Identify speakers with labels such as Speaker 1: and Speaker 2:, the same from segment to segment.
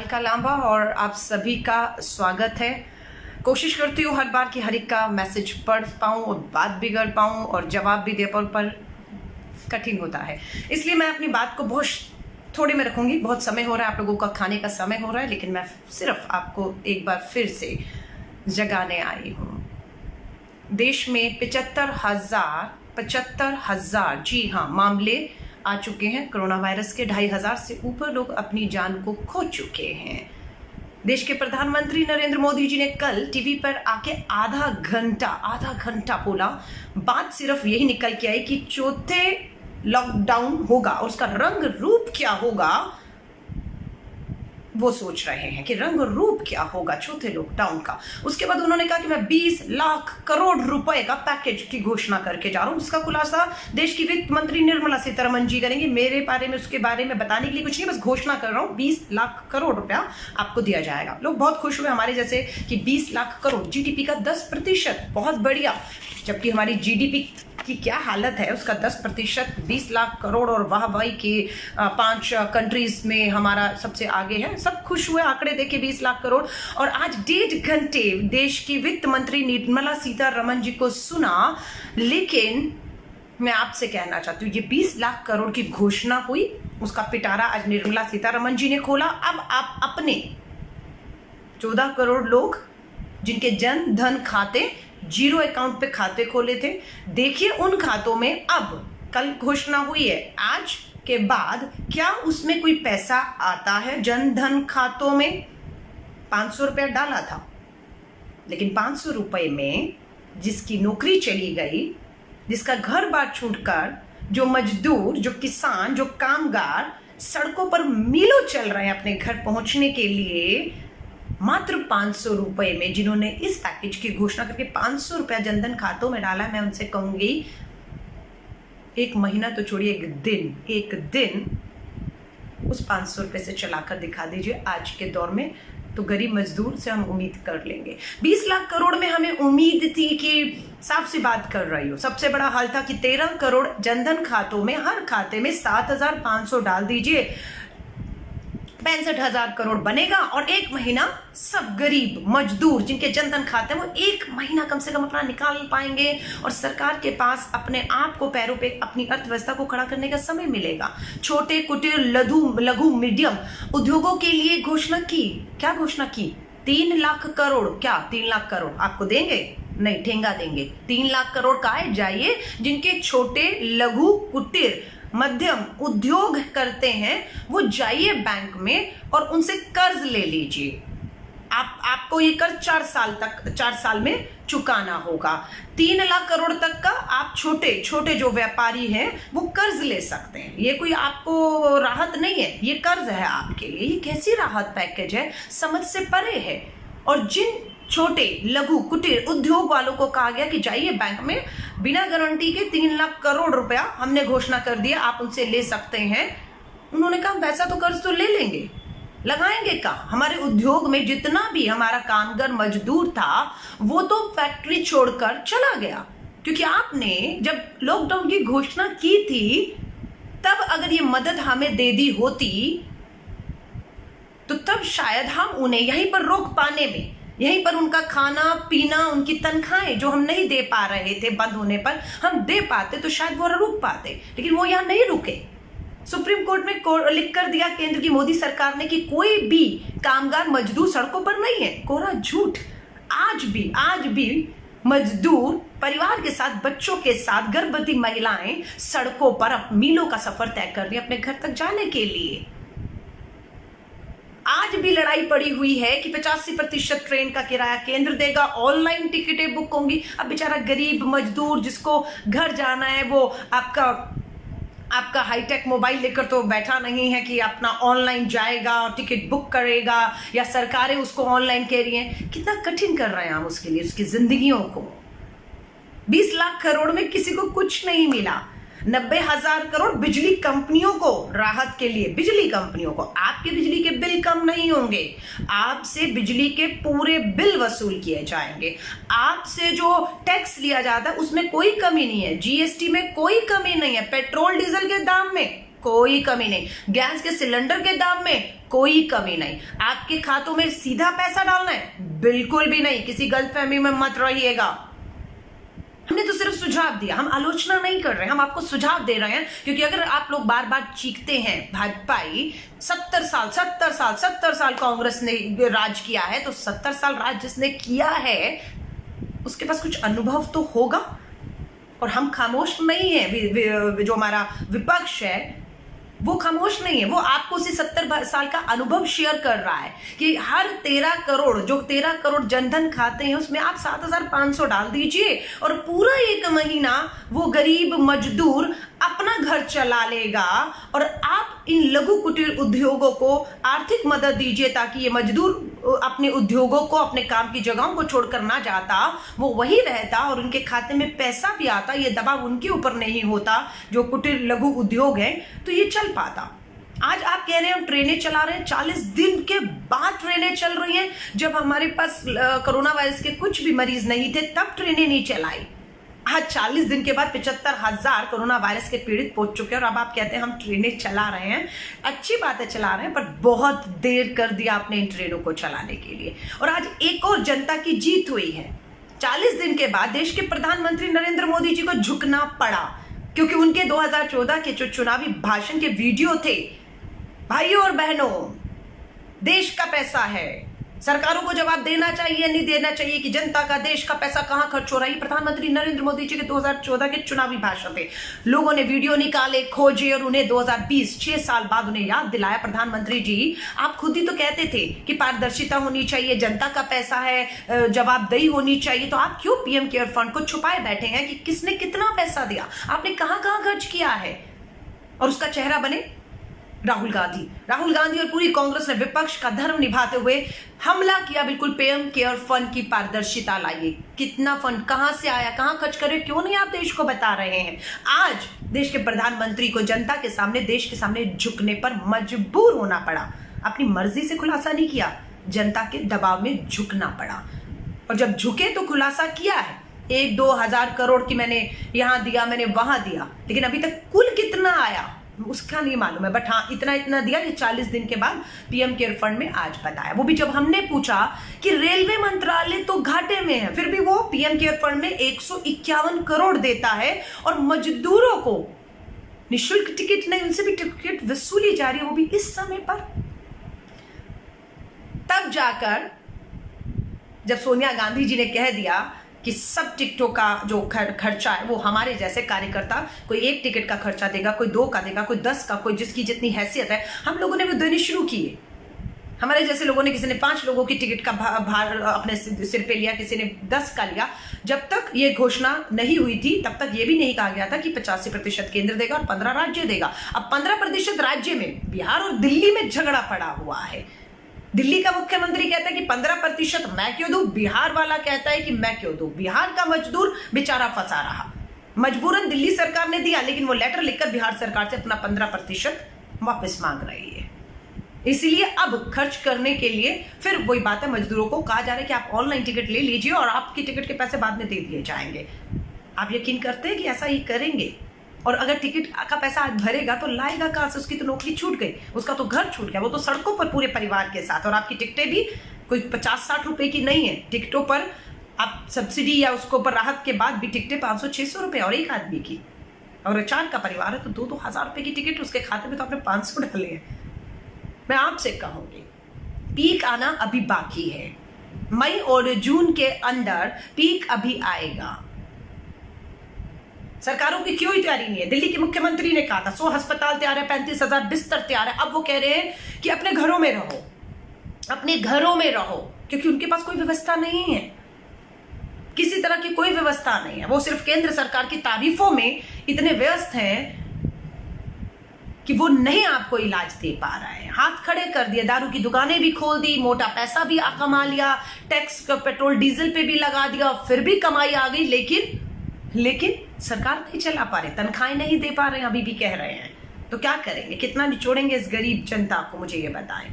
Speaker 1: अलका लांबा और आप सभी का स्वागत है। कोशिश करती हूँ हर बार कि हर एक का मैसेज पढ़ पाऊँ और बात भी कर पाऊँ और जवाब भी दे पाऊँ, पर कठिन होता है। इसलिए मैं अपनी बात को बहुत थोड़े में रखूँगी। बहुत समय हो रहा है, आप लोगों का खाने का समय हो रहा है, लेकिन मैं सिर्फ आपको एक बार फिर से जगाने आई हूँ। देश में 75,000 जी हाँ मामले आ चुके हैं कोरोना वायरस के। 2,500 से ऊपर लोग अपनी जान को खो चुके हैं। देश के प्रधानमंत्री नरेंद्र मोदी जी ने कल टीवी पर आके आधा घंटा बोला। बात सिर्फ यही निकल के आई कि चौथे लॉकडाउन होगा और उसका रंग रूप क्या होगा, वो सोच रहे हैं कि रंग रूप क्या होगा चौथे लॉकडाउन का। उसके बाद उन्होंने कहा कि मैं 20 लाख करोड़ रुपए का पैकेज की घोषणा करके जा रहा हूं, जिसका खुलासा देश की वित्त मंत्री निर्मला सीतारमण जी करेंगे। मेरे बारे में उसके बारे में बताने के लिए कुछ नहीं, बस घोषणा कर रहा हूं 20 लाख करोड़ रुपया आपको दिया जाएगा। लोग बहुत खुश हुए हमारे जैसे कि 20 लाख करोड़, जीडीपी का 10%, बहुत बढ़िया। जबकि हमारी जीडीपी की क्या हालत है, उसका 10%, 20 लाख करोड़ और वाहवाही के 5 कंट्रीज में हमारा सबसे आगे है। सब खुश हुए आंकड़े देखे 20 लाख करोड़। और आज 1.5 घंटे देश की वित्त मंत्री निर्मला सीतारमण जी को सुना, लेकिन मैं आपसे कहना चाहती हूँ ये 20 लाख करोड़ की घोषणा हुई, उसका पिटारा आज निर्मला सीतारमण जी ने खोला। अब आप अपने 14 करोड़ लोग जिनके जन धन खाते जीरो अकाउंट पे खाते खोले थे, देखिए उन खातों में अब कल घोषणा हुई है, आज के बाद क्या उसमें कोई पैसा आता है जन धन खातों में। 500 रुपया डाला था, लेकिन 500 रुपए में जिसकी नौकरी चली गई, जिसका घर बार छूटकर, जो मजदूर, जो किसान, जो कामगार सड़कों पर मीलों चल रहे हैं अपने घर पहुंचने के लिए, मात्र 500 रुपए में जिन्होंने इस पैकेज की घोषणा करके 500 रुपया जनधन खातों में डाला, मैं उनसे कहूंगी एक महीना तो छोड़िए, एक दिन उस 500 रुपए से चलाकर दिखा दीजिए आज के दौर में, तो गरीब मजदूर से हम उम्मीद कर लेंगे। 20 लाख करोड़ में हमें उम्मीद थी कि साफ सी बात कर रही हो। सबसे बड़ा हाल था कि 13 करोड़ जनधन खातों में, हर खाते में 7,500 डाल दीजिए, 65,000 करोड़ बनेगा और एक महीना सब गरीब मजदूर जिनके जनधन खाते हैं वो एक महीना कम से कम अपना निकाल पाएंगे और सरकार के पास अपने आप को पैरों पे अपनी अर्थव्यवस्था को खड़ा करने का समय मिलेगा। छोटे कुटीर लघु मीडियम उद्योगों के लिए घोषणा की, क्या घोषणा की? 3 लाख करोड़। क्या 3 लाख करोड़ आपको देंगे? नहीं, ठेंगा देंगे। 3 लाख करोड़ काहे जाइए जिनके छोटे लघु कुटीर मध्यम उद्योग करते हैं, वो जाइए बैंक में और उनसे कर्ज ले लीजिए। आपको ये कर्ज 4 साल में चुकाना होगा। 3 लाख करोड़ तक का आप छोटे जो व्यापारी हैं वो कर्ज ले सकते हैं। ये कोई आपको राहत नहीं है, ये कर्ज है आपके लिए। ये कैसी राहत पैकेज है, समझ से परे है। और जिन छोटे लघु कुटीर उद्योग वालों को कहा गया कि जाइए बैंक में, बिना गारंटी के 3 लाख करोड़ रुपया हमने घोषणा कर दिया, आप उनसे ले सकते हैं। उन्होंने कहा वैसा तो कर्ज तो ले लेंगे, लगाएंगे का? हमारे उद्योग में जितना भी हमारा कामगार मजदूर था वो तो फैक्ट्री छोड़कर चला गया, क्योंकि आपने जब लॉकडाउन की घोषणा की थी तब अगर ये मदद हमें दे दी होती तो तब शायद हम उन्हें यहीं पर रोक पाने में, यहीं पर उनका खाना पीना, उनकी तनख्वाहें जो हम नहीं दे पा रहे थे बंद होने पर, हम दे पाते तो शायद वो रुक पाते। लेकिन वो यहाँ नहीं रुके। सुप्रीम कोर्ट में लिख कर दिया केंद्र की मोदी सरकार ने कि कोई भी कामगार मजदूर सड़कों पर नहीं है। कोरा झूठ। आज भी मजदूर परिवार के साथ, बच्चों के साथ, गर्भवती महिलाएं सड़कों पर मीलों का सफर तय कर रही है अपने घर तक जाने के लिए। आज भी लड़ाई पड़ी हुई है कि 85% ट्रेन का किराया केंद्र देगा, ऑनलाइन टिकटें बुक होंगी। अब बेचारा गरीब मजदूर जिसको घर जाना है वो आपका हाईटेक मोबाइल लेकर तो बैठा नहीं है कि अपना ऑनलाइन जाएगा और टिकट बुक करेगा, या सरकारें उसको ऑनलाइन कह रही हैं। कितना कठिन कर रहे हैं हम उसके लिए, उसकी जिंदगियों को। 20 लाख करोड़ में किसी को कुछ नहीं मिला। 90,000 करोड़ बिजली कंपनियों को राहत के लिए, बिजली कंपनियों को। आपके बिजली के बिल कम नहीं होंगे, आपसे बिजली के पूरे बिल वसूल किए जाएंगे। आपसे जो टैक्स लिया जाता है उसमें कोई कमी नहीं है, जीएसटी में कोई कमी नहीं है, पेट्रोल डीजल के दाम में कोई कमी नहीं। गैस के सिलेंडर के दाम में कोई कमी नहीं। आपके खातों में सीधा पैसा डालना है, बिल्कुल भी नहीं। किसी गलतफहमी में मत रहिएगा। हमने तो सिर्फ सुझाव दिया, हम आलोचना नहीं कर रहे, हम आपको सुझाव दे रहे हैं। क्योंकि अगर आप लोग बार बार चीखते हैं भाजपाई 70 साल कांग्रेस ने राज किया है, तो 70 साल राज जिसने किया है उसके पास कुछ अनुभव तो होगा। और हम खामोश नहीं है, जो हमारा विपक्ष है वो खामोश नहीं है, वो आपको उसी 70 साल का अनुभव शेयर कर रहा है कि हर 13 करोड़ जनधन खाते हैं उसमें आप 7,500 डाल दीजिए और पूरा एक महीना वो गरीब मजदूर अपना घर चला लेगा। और आप इन लघु कुटीर उद्योगों को आर्थिक मदद दीजिए ताकि ये मजदूर अपने उद्योगों को, अपने काम की जगहों को छोड़कर ना जाता, वो वही रहता और उनके खाते में पैसा भी आता। ये दबाव उनके ऊपर नहीं होता जो कुटीर लघु उद्योग है, तो ये चल पाता। आज आप कह रहे हैं हम ट्रेनें चला रहे हैं, 40 दिन के बाद ट्रेनें चल रही हैं। जब हमारे पास कोरोना वायरस के कुछ भी मरीज नहीं थे तब ट्रेनें नहीं चलाई। आज 40 दिन के बाद 75,000 कोरोना वायरस के पीड़ित पहुंच चुके हैं और अब आप कहते हैं हम ट्रेनें चला रहे हैं। अच्छी बात है चला रहे हैं, पर बहुत देर कर दिया आपने इन ट्रेनों को चलाने के लिए। और आज एक और जनता की जीत हुई है। 40 दिन के बाद देश के प्रधानमंत्री नरेंद्र मोदी जी को झुकना पड़ा, क्योंकि उनके 2014 के जो चुनावी भाषण के वीडियो थे, भाइयों और बहनों, देश का पैसा है, सरकारों को जवाब देना चाहिए नहीं देना चाहिए कि जनता का, देश का पैसा कहां खर्च हो रहा है। प्रधानमंत्री नरेंद्र मोदी जी के 2014 के चुनावी भाषण थे। लोगों ने वीडियो निकाले, खोजे और उन्हें 2020 6 साल बाद उन्हें याद दिलाया, प्रधानमंत्री जी आप खुद ही तो कहते थे कि पारदर्शिता होनी चाहिए, जनता का पैसा है, जवाबदेही होनी चाहिए, तो आप क्यों पीएम केयर फंड को छुपाए बैठे हैं कि किसने कितना पैसा दिया, आपने कहां कहां खर्च किया है। और उसका चेहरा बने राहुल गांधी और पूरी कांग्रेस ने विपक्ष का धर्म निभाते हुए हमला किया। बिल्कुल पीएम केयर फंड की पारदर्शिता लाइए, कितना फंड कहां से आया, कहां खर्च करे, क्यों नहीं आप देश को बता रहे हैं। आज देश के प्रधानमंत्री को जनता के सामने, देश के सामने झुकने पर मजबूर होना पड़ा। अपनी मर्जी से खुलासा नहीं किया, जनता के दबाव में झुकना पड़ा। और जब झुके तो खुलासा किया है, 1-2 हजार करोड़ की मैंने यहां दिया, मैंने वहां दिया, लेकिन अभी तक कुल कितना आया उसका नहीं मालूम है। बट हाँ, इतना दिया ये 40 दिन के बाद पीएम केयर फंड में आज बताया। वो भी जब हमने पूछा कि रेलवे मंत्रालय तो घाटे में है, फिर भी वो पीएम केयर फंड में 151 करोड़ देता है और मजदूरों को निःशुल्क टिकट नहीं, उनसे भी टिकट वसूली जा रही है, वो भी इस समय पर। तब जाकर जब सोनिया गांधी जी ने कह दिया कि सब टिकटों का जो खर्चा है वो हमारे जैसे कार्यकर्ता, कोई 1 टिकट का खर्चा देगा, कोई 2 का देगा, कोई 10 का, कोई जिसकी जितनी हैसियत है, हम लोगों ने वो देने शुरू किए। हमारे जैसे लोगों ने, किसी ने 5 लोगों की टिकट का भार अपने सिर पे लिया, किसी ने 10 का लिया। जब तक ये घोषणा नहीं हुई थी तब तक ये भी नहीं कहा गया था कि 85% केंद्र देगा और 15 राज्य देगा। अब 15% राज्य में बिहार और दिल्ली में झगड़ा पड़ा हुआ है। दिल्ली का मुख्यमंत्री कहता है कि 15% मैं क्यों दूं, बिहार वाला कहता है कि मैं क्यों दूं। बिहार का मजदूर बेचारा फंसा रहा, मजबूरन दिल्ली सरकार ने दिया, लेकिन वो लेटर लिखकर बिहार सरकार से अपना 15% वापस मांग रही है। इसीलिए अब खर्च करने के लिए फिर वही बात है, मजदूरों को कहा जा रहा है कि आप ऑनलाइन टिकट ले लीजिए और आपकी टिकट के पैसे बाद में दे दिए जाएंगे। आप यकीन करते हैं कि ऐसा ही करेंगे? और अगर टिकट का पैसा आज भरेगा तो लाएगा कहां से? उसकी तो नौकरी छूट गई, उसका तो घर छूट गया, वो तो सड़कों पर पूरे परिवार के साथ। और आपकी टिकटें भी कोई 50-60 रुपए की नहीं है। टिकटों पर आप सब्सिडी या उसको ऊपर राहत के बाद भी टिकटें 500-600 रुपए और एक आदमी की। और 4 का परिवार है तो 2-2 हजार रुपए की टिकट, उसके खाते में तो आपने 500 डाले हैं। मैं आपसे कहूंगी पीक आना अभी बाकी है, मई और जून के अंदर पीक अभी आएगा। सरकारों की क्यों तैयारी नहीं है? दिल्ली के मुख्यमंत्री ने कहा था 100 अस्पताल तैयार है, 35,000 बिस्तर तैयार है। अब वो कह रहे हैं कि अपने घरों में रहो, अपने घरों में रहो, क्योंकि उनके पास कोई व्यवस्था नहीं है, किसी तरह की कोई व्यवस्था नहीं है। वो सिर्फ केंद्र सरकार की तारीफों में इतने व्यस्त हैं कि वो नहीं आपको इलाज दे पा रहा है। हाथ खड़े कर दिए, दारू की दुकानें भी खोल दी, मोटा पैसा भी कमा लिया, टैक्स पेट्रोल डीजल पे भी लगा दिया, फिर भी कमाई आ गई, लेकिन सरकार नहीं चला पा रहे, तनख्वाहें नहीं दे पा रहे, अभी भी कह रहे हैं। तो क्या करेंगे? कितना निचोड़ेंगे इस गरीब जनता को? मुझे ये बताएं।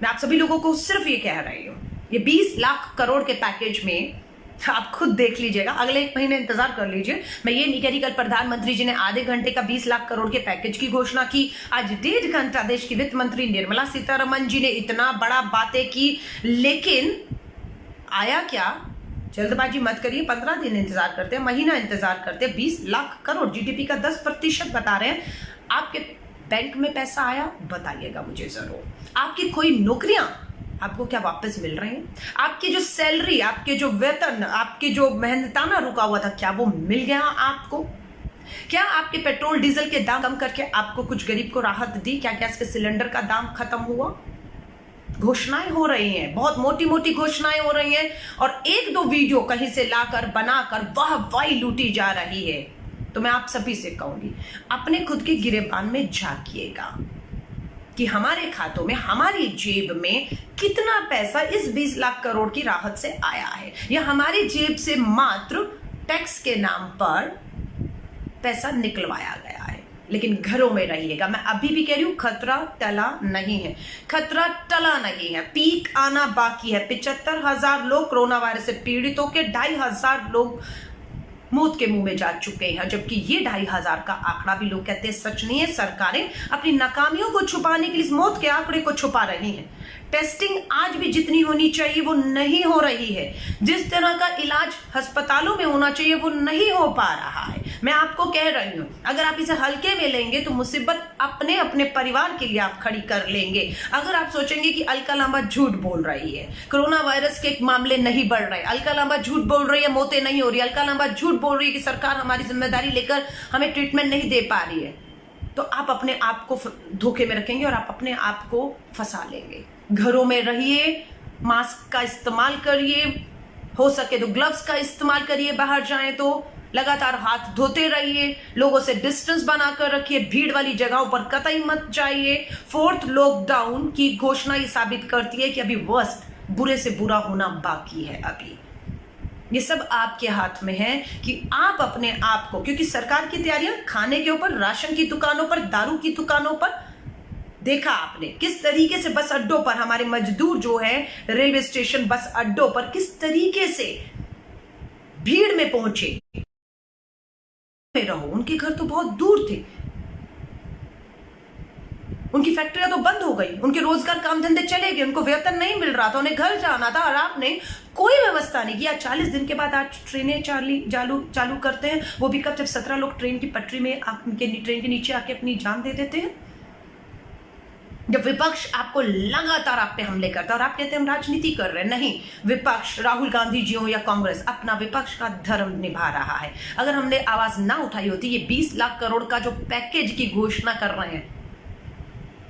Speaker 1: मैं आप सभी लोगों को सिर्फ ये कह रही हूं, ये 20 लाख करोड़ के पैकेज में आप खुद देख लीजिएगा, अगले 1 महीने इंतजार कर लीजिए। मैं ये नहीं कह रही, कल प्रधानमंत्री जी ने आधे घंटे का 20 लाख करोड़ के पैकेज की घोषणा की, आज 1.5 घंटा देश की वित्त मंत्री निर्मला सीतारमण जी ने इतना बड़ा बातें की, लेकिन आया क्या? जल्दबाजी मत करिए, 15 दिन इंतजार करते हैं, महीना इंतजार करते हैं। 20 लाख करोड़ जीडीपी का 10% बता रहे हैं। आपके बैंक में पैसा आया? बताइएगा मुझे जरूर। आपकी कोई नौकरियां आपको क्या वापस मिल रही हैं? आपकी जो सैलरी, आपके जो वेतन, आपके जो मेहनताना रुका हुआ था, क्या वो मिल गया आपको? क्या आपके पेट्रोल डीजल के दाम कम करके आपको कुछ गरीब को राहत दी? क्या गैस के सिलेंडर का दाम खत्म हुआ? घोषणाएं हो रही हैं, बहुत मोटी मोटी घोषणाएं हो रही हैं, और 1-2 वीडियो कहीं से लाकर बनाकर वाहवाही लूटी जा रही है। तो मैं आप सभी से कहूंगी, अपने खुद के गिरेबान में झांकिएगा कि हमारे खातों में, हमारी जेब में कितना पैसा इस 20 लाख करोड़ की राहत से आया है, या हमारी जेब से मात्र टैक्स के नाम पर पैसा निकलवाया गया है। लेकिन घरों में रहिएगा। मैं अभी भी कह रही हूं, खतरा टला नहीं है, खतरा टला नहीं है, पीक आना बाकी है। 75,000 लोग कोरोना वायरस से पीड़ित होकर 2,500 लोग मौत के मुंह में जा चुके हैं, जबकि ये 2,500 का आंकड़ा भी लोग कहते हैं सच नहीं है। सरकारें अपनी नाकामियों को छुपाने के लिए इस मौत के आंकड़े को छुपा रही हैं। टेस्टिंग आज भी जितनी होनी चाहिए वो नहीं हो रही है, जिस तरह का इलाज अस्पतालों में होना चाहिए वो नहीं हो पा रहा है। मैं आपको कह रही हूं, अगर आप इसे हल्के में लेंगे तो मुसीबत अपने अपने परिवार के लिए आप खड़ी कर लेंगे। अगर आप सोचेंगे कि अलका लांबा झूठ बोल रही है, कोरोना वायरस के मामले नहीं बढ़ रहे, अलका लांबा झूठ बोल रही है, मौतें नहीं हो रही, अलका लांबा झूठ बोल रही है कि सरकार हमारी जिम्मेदारी लेकर हमें ट्रीटमेंट नहीं दे पा रही है, तो आप अपने आप को धोखे में रखेंगे और आप अपने आप को फंसा लेंगे। घरों में रहिए, मास्क का इस्तेमाल करिए, हो सके तो ग्लव्स का इस्तेमाल करिए, बाहर जाएं तो लगातार हाथ धोते रहिए, लोगों से डिस्टेंस बनाकर रखिए, भीड़ वाली जगहों पर कतई मत जाइए। 4th लॉकडाउन की घोषणा ये साबित करती है कि अभी वर्स्ट, बुरे से बुरा होना बाकी है। अभी ये सब आपके हाथ में है कि आप अपने आप को, क्योंकि सरकार की तैयारियां खाने के ऊपर, राशन की दुकानों पर, दारू की दुकानों पर, देखा आपने किस तरीके से बस अड्डों पर हमारे मजदूर जो है, रेलवे स्टेशन बस अड्डों पर किस तरीके से भीड़ में पहुंचे। में रहो, उनके घर तो बहुत दूर थे, उनकी फैक्ट्रियां तो बंद हो गई, उनके रोजगार काम धंधे चले गए, उनको वेतन नहीं मिल रहा था, उन्हें घर जाना था, और आपने कोई व्यवस्था नहीं किया। 40 दिन के बाद आज ट्रेनें चालू करते हैं, वो भी कब, जब 17 लोग ट्रेन की पटरी में ट्रेन के नीचे आके अपनी जान दे देते हैं। जब विपक्ष आपको लगातार आप पे हमले करता है और आप कहते हैं हम राजनीति कर रहे हैं, नहीं, विपक्ष राहुल गांधी जी हो या कांग्रेस अपना विपक्ष का धर्म निभा रहा है। अगर हमने आवाज ना उठाई होती, ये 20 लाख करोड़ का जो पैकेज की घोषणा कर रहे हैं,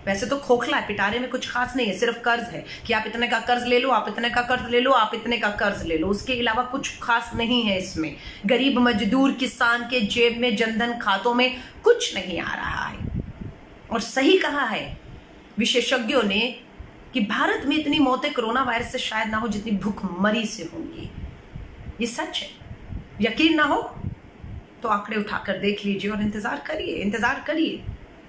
Speaker 1: वैसे तो खोखला है, पिटारे में कुछ खास नहीं है, सिर्फ कर्ज है कि आप इतने का कर्ज ले लो, आप इतने का कर्ज ले लो, आप इतने का कर्ज ले लो, उसके अलावा कुछ खास नहीं है इसमें। गरीब मजदूर किसान के जेब में, जनधन खातों में कुछ नहीं आ रहा है। और सही कहा है विशेषज्ञों ने कि भारत में इतनी मौतें कोरोना वायरस से शायद ना हो जितनी भूखमरी से होंगी। ये सच है, यकीन ना हो तो आंकड़े उठाकर देख लीजिए और इंतजार करिए।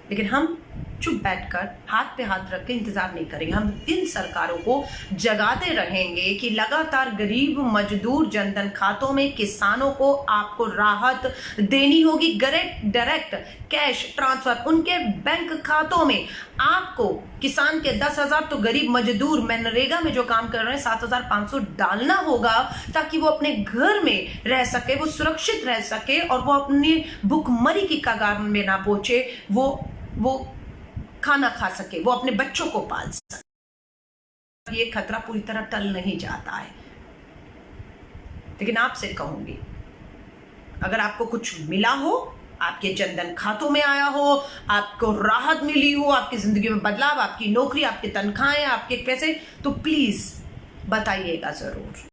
Speaker 1: लेकिन हम चुप बैठकर हाथ पे हाथ रख के इंतजार नहीं करेंगे। हम इन सरकारों को जगाते रहेंगे कि लगातार गरीब मजदूर जनधन खातों में, किसानों को आपको राहत देनी होगी। डायरेक्ट कैश ट्रांसफर उनके बैंक खातों में आपको, किसान के 10,000 तो गरीब मजदूर मनरेगा में जो काम कर रहे हैं 7,500 डालना होगा, ताकि वो अपने घर में रह सके, वो सुरक्षित रह सके और वो अपनी भूखमरी की कगार में ना पहुंचे, वो खाना खा सके, वो अपने बच्चों को पाल सके। ये खतरा पूरी तरह टल नहीं जाता है। लेकिन आपसे कहूंगी, अगर आपको कुछ मिला हो, आपके जनधन खातों में आया हो, आपको राहत मिली हो, आपकी जिंदगी में बदलाव, आपकी नौकरी, आपकी तनख्वाहें, आपके पैसे, तो प्लीज बताइएगा जरूर।